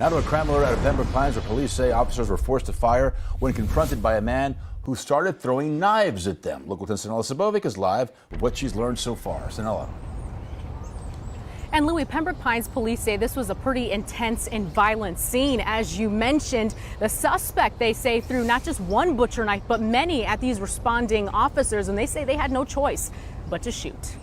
Now to a crime alert out of Pembroke Pines, where police say officers were forced to fire when confronted by a man who started throwing knives at them. Local 10's Sanella Sabovic is live with what she's learned so far. Sanella. And Louis, Pembroke Pines police say this was a pretty intense and violent scene. As you mentioned, the suspect, they say, threw not just one butcher knife, but many at these responding officers, and they say they had no choice but to shoot.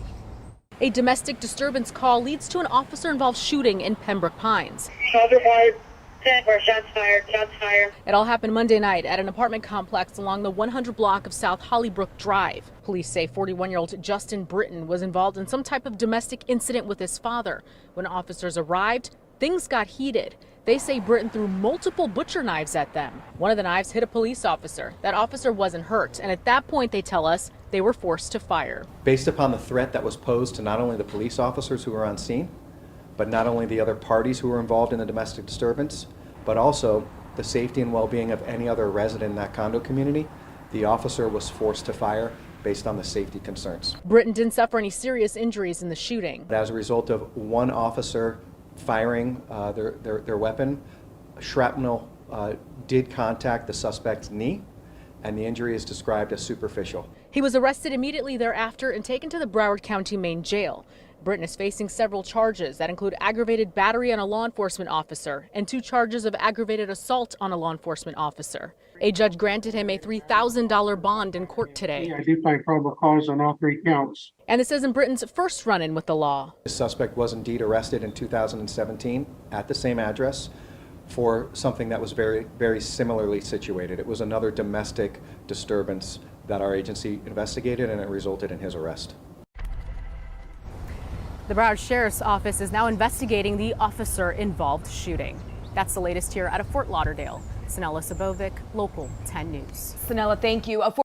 A domestic disturbance call leads to an officer-involved shooting in Pembroke Pines. Shots fired, shots fired. It all happened Monday night at an apartment complex along the 100 block of South Hollybrook Drive. Police say 41-year-old Justin Britton was involved in some type of domestic incident with his father. When officers arrived, things got heated. They say Britton threw multiple butcher knives at them. One of the knives hit a police officer. That officer wasn't hurt, and at that point, they tell us, they were forced to fire. Based upon the threat that was posed to not only the police officers who were on scene, but not only the other parties who were involved in the domestic disturbance, but also the safety and well-being of any other resident in that condo community, the officer was forced to fire based on the safety concerns. Britton didn't suffer any serious injuries in the shooting. As a result of one officer firing their weapon, shrapnel did contact the suspect's knee, and the injury is described as superficial. He was arrested immediately thereafter and taken to the Broward County Main Jail. Britton is facing several charges that include aggravated battery on a law enforcement officer and 2 charges of aggravated assault on a law enforcement officer. A judge granted him a $3,000 bond in court today. I do find probable cause on all 3 counts. And this isn't Britton's first run-in with the law. The suspect was indeed arrested in 2017 at the same address for something that was very, very similarly situated. It was another domestic disturbance that our agency investigated, and it resulted in his arrest. The Broward Sheriff's Office is now investigating the officer-involved shooting. That's the latest here out of Fort Lauderdale. Sanella Sabovic, Local 10 News. Sanella, thank you.